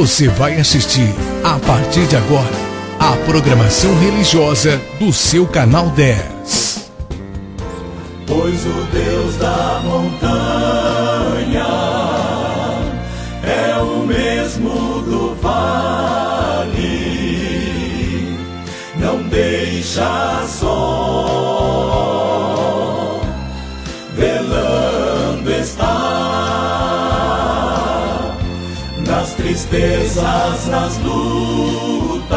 Você vai assistir, a partir de agora, a programação religiosa do seu canal 10. Pois o Deus da montanha é o mesmo do vale, não deixa só, velando está, nas tristezas, nas lutas,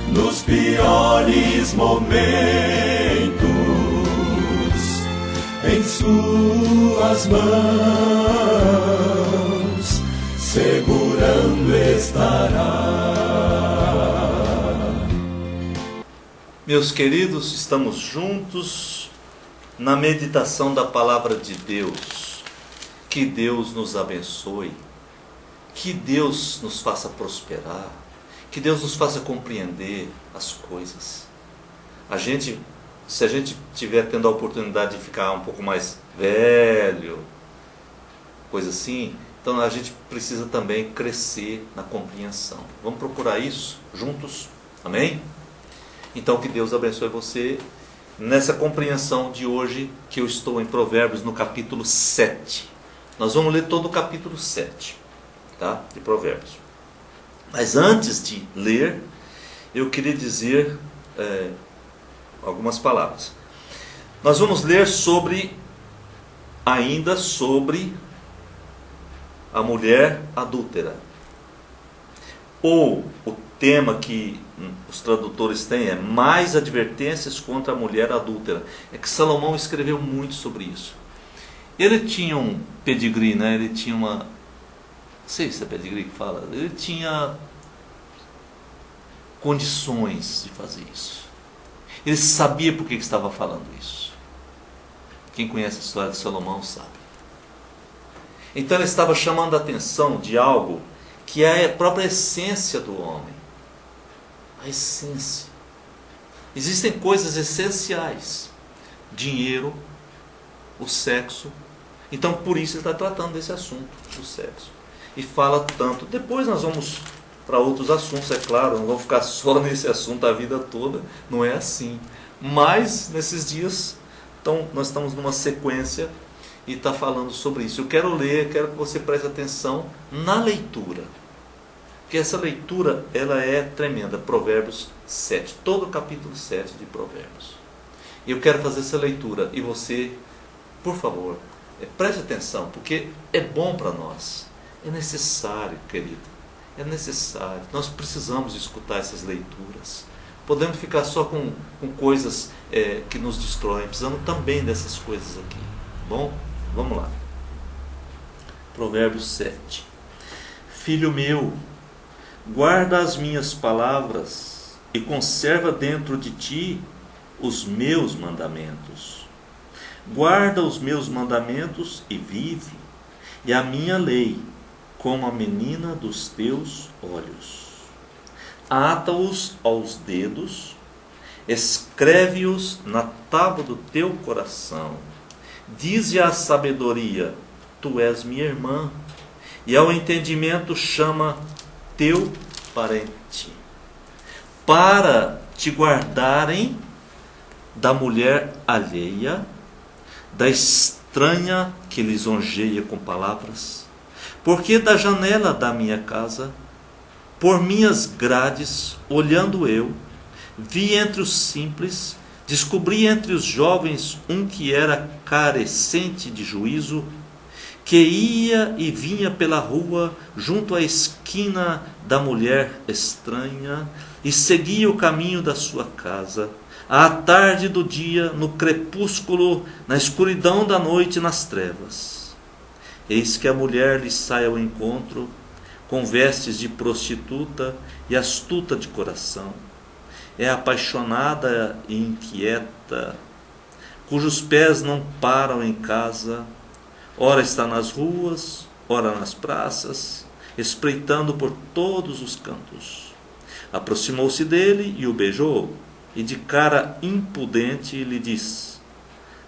nos piores momentos, em suas mãos segurando estará. Meus queridos, estamos juntos na meditação da palavra de Deus. Que Deus nos abençoe, que Deus nos faça prosperar, que Deus nos faça compreender as coisas. Se a gente estiver tendo a oportunidade de ficar um pouco mais velho, coisa assim, então a gente precisa também crescer na compreensão. Vamos procurar isso juntos? Amém? Então que Deus abençoe você nessa compreensão de hoje, que eu estou em Provérbios no capítulo 7. Nós vamos ler todo o capítulo 7, tá? De Provérbios. Mas antes de ler, eu queria dizer algumas palavras. Nós vamos ler ainda sobre a mulher adúltera. Ou o tema que os tradutores têm é mais advertências contra a mulher adúltera. É que Salomão escreveu muito sobre isso. Ele tinha um pedigree, né? Ele tinha uma... Não sei se é pedigree que fala. Ele tinha condições de fazer isso. Ele sabia por que estava falando isso. Quem conhece a história de Salomão sabe. Então ele estava chamando a atenção de algo que é a própria essência do homem. A essência. Existem coisas essenciais. Dinheiro, o sexo. Então por isso ele está tratando desse assunto, do sexo. E fala tanto. Depois nós vamos para outros assuntos, é claro, não vamos ficar só nesse assunto a vida toda, não é assim. Mas nesses dias, então, nós estamos numa sequência e está falando sobre isso. Eu quero que você preste atenção na leitura, porque essa leitura ela é tremenda. Provérbios 7, todo o capítulo 7 de Provérbios. E eu quero fazer essa leitura e você, por favor, preste atenção, porque é bom para nós, é necessário, querido. É necessário, nós precisamos escutar essas leituras. Podemos ficar só com coisas que nos destroem, precisamos também dessas coisas aqui. Bom, vamos lá. Provérbios 7. Filho meu, guarda as minhas palavras e conserva dentro de ti os meus mandamentos. Guarda os meus mandamentos e vive, e a minha lei como a menina dos teus olhos. Ata-os aos dedos, escreve-os na tábua do teu coração. Dize à sabedoria, tu és minha irmã, e ao entendimento chama teu parente, para te guardarem da mulher alheia, da estranha que lisonjeia com palavras. Porque da janela da minha casa, por minhas grades, olhando eu, vi entre os simples, descobri entre os jovens um que era carecente de juízo, que ia e vinha pela rua junto à esquina da mulher estranha e seguia o caminho da sua casa, à tarde do dia, no crepúsculo, na escuridão da noite, nas trevas. Eis que a mulher lhe sai ao encontro, com vestes de prostituta e astuta de coração. É apaixonada e inquieta, cujos pés não param em casa, ora está nas ruas, ora nas praças, espreitando por todos os cantos. Aproximou-se dele e o beijou, e de cara impudente lhe disse: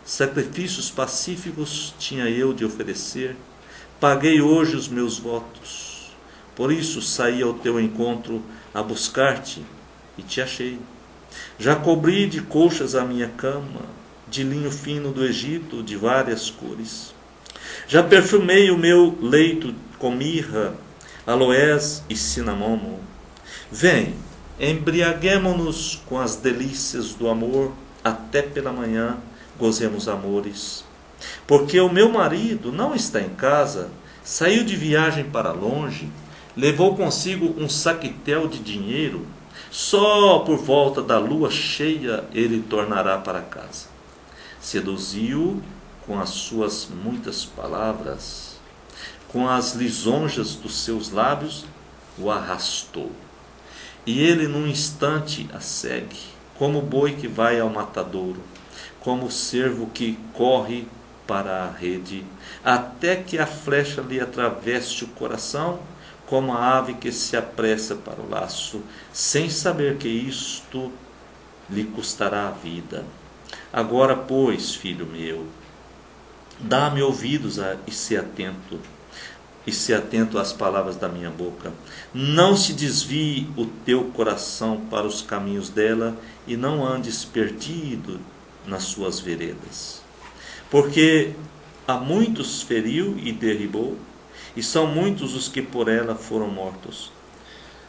sacrifícios pacíficos tinha eu de oferecer, paguei hoje os meus votos. Por isso saí ao teu encontro a buscar-te e te achei. Já cobri de colchas a minha cama, de linho fino do Egito, de várias cores. Já perfumei o meu leito com mirra, aloés e cinamomo. Vem, embriaguemo-nos com as delícias do amor, até pela manhã gozemos amores. Porque o meu marido não está em casa, saiu de viagem para longe, levou consigo um saquetel de dinheiro, só por volta da lua cheia ele tornará para casa. Seduziu com as suas muitas palavras, com as lisonjas dos seus lábios, o arrastou. E ele num instante a segue, como o boi que vai ao matadouro, como o cervo que corre para a rede, até que a flecha lhe atravesse o coração, como a ave que se apressa para o laço, sem saber que isto lhe custará a vida. Agora, pois, filho meu, dá-me ouvidos e se atento às palavras da minha boca. Não se desvie o teu coração para os caminhos dela, e não andes perdido nas suas veredas. Porque a muitos feriu e derribou, e são muitos os que por ela foram mortos.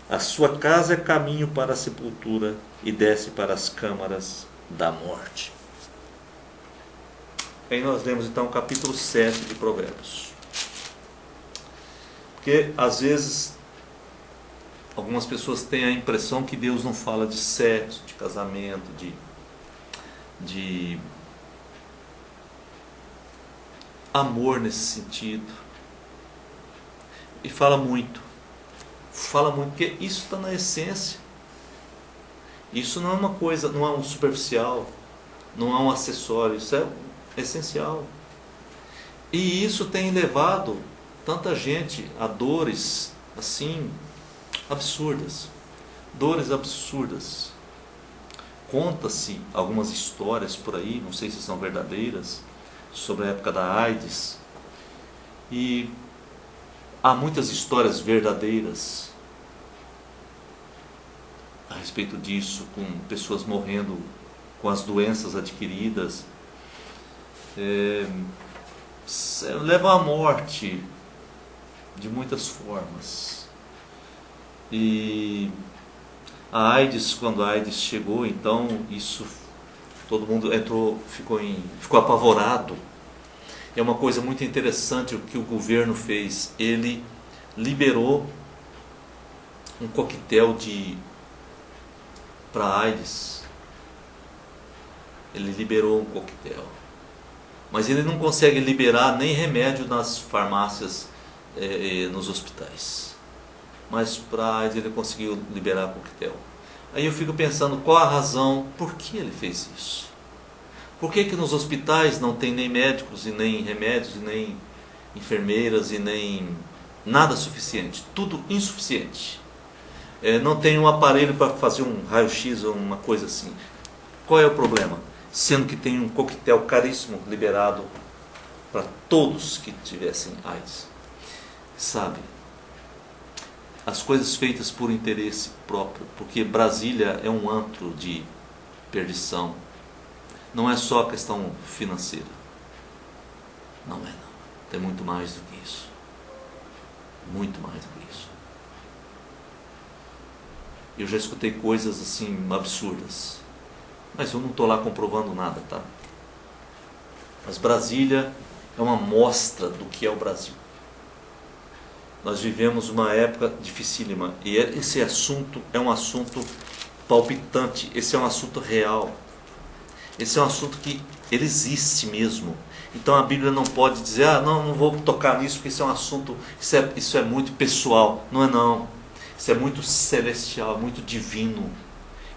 A sua casa é caminho para a sepultura, e desce para as câmaras da morte. Aí nós lemos então o capítulo 7 de Provérbios. Porque às vezes algumas pessoas têm a impressão que Deus não fala de sexo, de casamento, de amor nesse sentido. E fala muito, porque isso está na essência. Isso não é uma coisa, não é um superficial, não é um acessório, isso é essencial. E isso tem levado tanta gente a dores assim absurdas. Dores absurdas. Conta-se algumas histórias por aí, não sei se são verdadeiras, sobre a época da AIDS. E há muitas histórias verdadeiras a respeito disso, com pessoas morrendo com as doenças adquiridas. Levam à morte de muitas formas. E a AIDS, quando a AIDS chegou, então isso, todo mundo ficou apavorado. É uma coisa muito interessante o que o governo fez. Ele liberou um coquetel para AIDS. Ele liberou um coquetel. Mas ele não consegue liberar nem remédio nas farmácias, nos hospitais. Mas para AIDS ele conseguiu liberar coquetel. Aí eu fico pensando, qual a razão, por que ele fez isso? Por que nos hospitais não tem nem médicos, e nem remédios, e nem enfermeiras, e nem nada suficiente? Tudo insuficiente. Não tem um aparelho para fazer um raio-x ou uma coisa assim. Qual é o problema? Sendo que tem um coquetel caríssimo liberado para todos que tivessem AIDS. Sabe? As coisas feitas por interesse próprio, porque Brasília é um antro de perdição. Não é só a questão financeira. Não. Tem muito mais do que isso. Muito mais do que isso. Eu já escutei coisas assim absurdas. Mas eu não estou lá comprovando nada, tá? Mas Brasília é uma amostra do que é o Brasil. Nós vivemos uma época dificílima. E esse assunto é um assunto palpitante. Esse é um assunto real. Esse é um assunto que ele existe mesmo. Então a Bíblia não pode dizer, não vou tocar nisso porque isso é um assunto, isso é muito pessoal. Não é não. Isso é muito celestial, muito divino.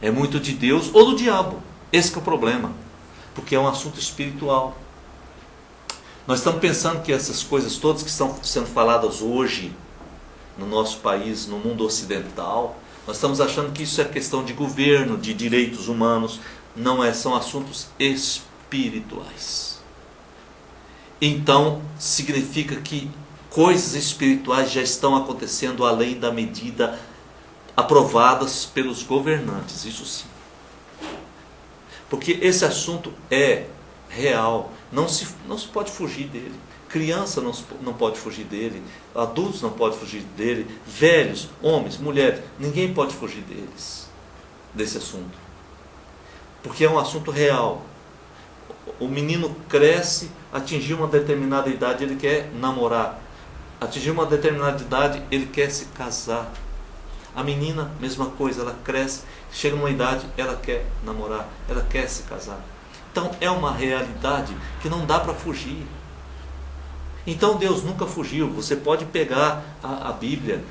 É muito de Deus ou do diabo. Esse que é o problema. Porque é um assunto espiritual. Nós estamos pensando que essas coisas todas que estão sendo faladas hoje no nosso país, no mundo ocidental, nós estamos achando que isso é questão de governo, de direitos humanos. Não é, são assuntos espirituais. Então, significa que coisas espirituais já estão acontecendo além da medida aprovadas pelos governantes, isso sim. Porque esse assunto é real, não se pode fugir dele. Criança não pode fugir dele, adultos não podem fugir dele, velhos, homens, mulheres, ninguém pode fugir desse assunto. Porque é um assunto real. O menino cresce, atingiu uma determinada idade, ele quer namorar. Atingiu uma determinada idade, ele quer se casar. A menina, mesma coisa, ela cresce, chega numa idade, ela quer namorar, ela quer se casar. Então é uma realidade que não dá para fugir. Então Deus nunca fugiu. Você pode pegar a Bíblia,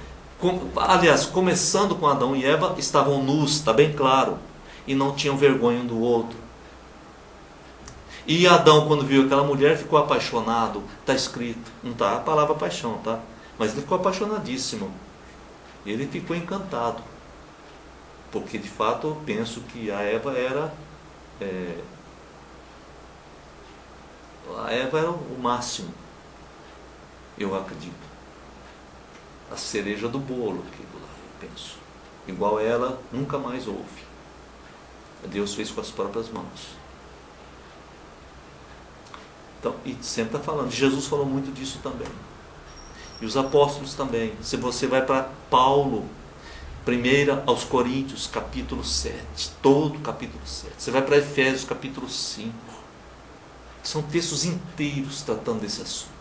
aliás, começando com Adão e Eva, estavam nus, está bem claro, e não tinham vergonha um do outro. E Adão, quando viu aquela mulher, ficou apaixonado. Está escrito, não está a palavra paixão, tá? Mas ele ficou apaixonadíssimo. Ele ficou encantado. Porque de fato eu penso que a Eva era o máximo. Eu acredito. A cereja do bolo, aquilo lá, eu penso. Igual ela, nunca mais houve. Deus fez com as próprias mãos. Então, e sempre está falando. Jesus falou muito disso também. E os apóstolos também. Se você vai para Paulo, 1 aos Coríntios, capítulo 7. Todo capítulo 7. Você vai para Efésios, capítulo 5. São textos inteiros tratando desse assunto.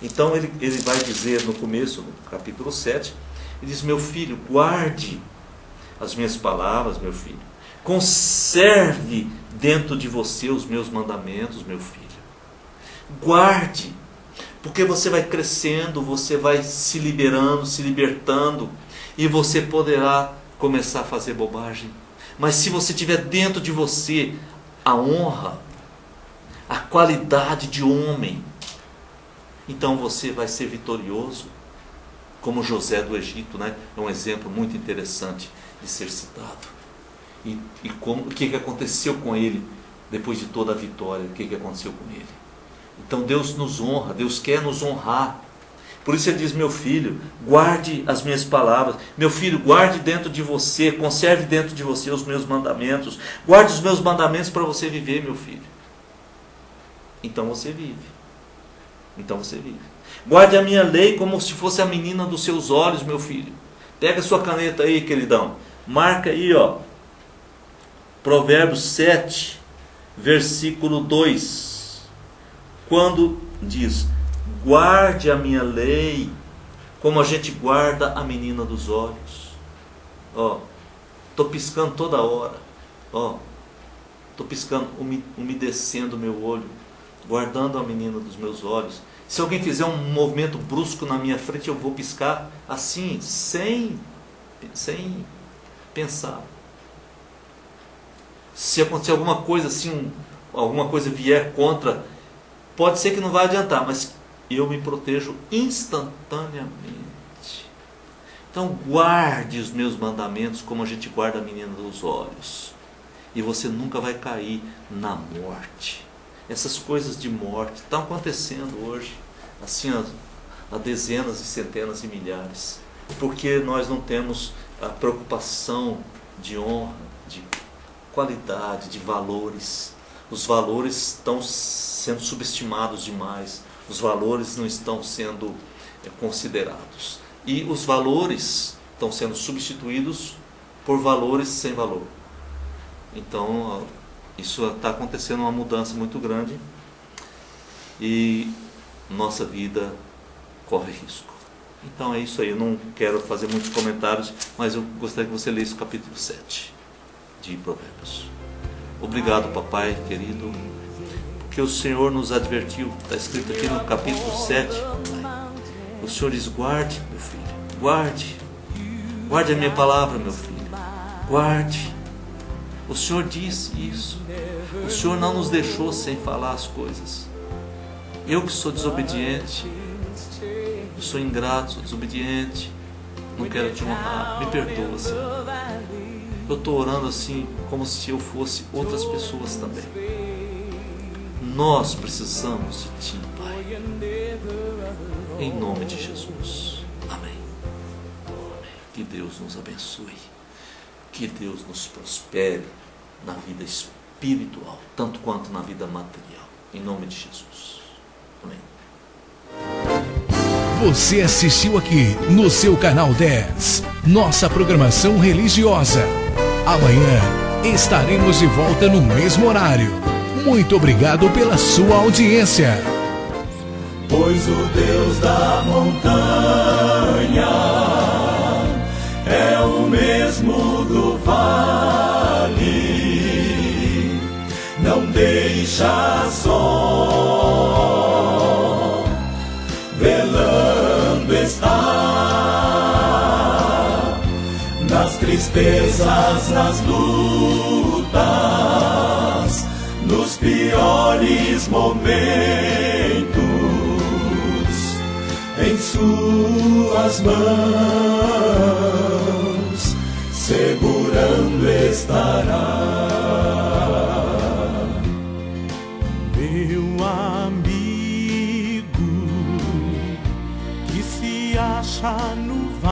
Então ele vai dizer no começo do capítulo 7, ele diz: meu filho, guarde as minhas palavras, meu filho. Conserve dentro de você os meus mandamentos, meu filho. Guarde, porque você vai crescendo, você vai se liberando, se libertando, e você poderá começar a fazer bobagem. Mas se você tiver dentro de você a honra, a qualidade de homem, então você vai ser vitorioso, como José do Egito, né? É um exemplo muito interessante de ser citado. E o que aconteceu com ele depois de toda a vitória? O que aconteceu com ele? Então Deus nos honra, Deus quer nos honrar. Por isso ele diz: meu filho, guarde as minhas palavras. Meu filho, guarde dentro de você, conserve dentro de você os meus mandamentos. Guarde os meus mandamentos para você viver, meu filho. Então você vive. Então você vive. Guarde a minha lei como se fosse a menina dos seus olhos, meu filho. Pega a sua caneta aí, queridão. Marca aí, ó. Provérbios 7, versículo 2. Quando diz: guarde a minha lei como a gente guarda a menina dos olhos. Ó, tô piscando toda hora. Ó, tô piscando, umedecendo o meu olho, guardando a menina dos meus olhos. Se alguém fizer um movimento brusco na minha frente, eu vou piscar assim, sem pensar. Se acontecer alguma coisa assim, alguma coisa vier contra, pode ser que não vai adiantar, mas eu me protejo instantaneamente. Então guarde os meus mandamentos como a gente guarda a menina dos olhos. E você nunca vai cair na morte. Essas coisas de morte estão acontecendo hoje, assim, a dezenas e centenas e milhares. Porque nós não temos a preocupação de honra, de qualidade, de valores. Os valores estão sendo subestimados demais. Os valores não estão sendo considerados. E os valores estão sendo substituídos por valores sem valor. Então, isso está acontecendo uma mudança muito grande e nossa vida corre risco. Então é isso aí, eu não quero fazer muitos comentários, mas eu gostaria que você lesse o capítulo 7 de Provérbios. Obrigado, papai querido, porque o Senhor nos advertiu, está escrito aqui no capítulo 7, o Senhor diz: guarde, meu filho, guarde a minha palavra, meu filho, guarde. O Senhor disse isso. O Senhor não nos deixou sem falar as coisas. Eu que sou desobediente, eu sou ingrato, sou desobediente, não quero te honrar, me perdoa, Senhor. Eu estou orando assim como se eu fosse outras pessoas também. Nós precisamos de Ti, Pai. em nome de Jesus. Amém. Amém. Que Deus nos abençoe. Que Deus nos prospere na vida espiritual, tanto quanto na vida material. Em nome de Jesus. Amém. Você assistiu aqui no seu canal 10, nossa programação religiosa. Amanhã estaremos de volta no mesmo horário. Muito obrigado pela sua audiência. Pois o Deus da montanha é o mesmo do vale, não deixa só, velando está, nas tristezas, nas lutas, nos piores momentos, em suas mãos segurando estará. Meu amigo que se acha no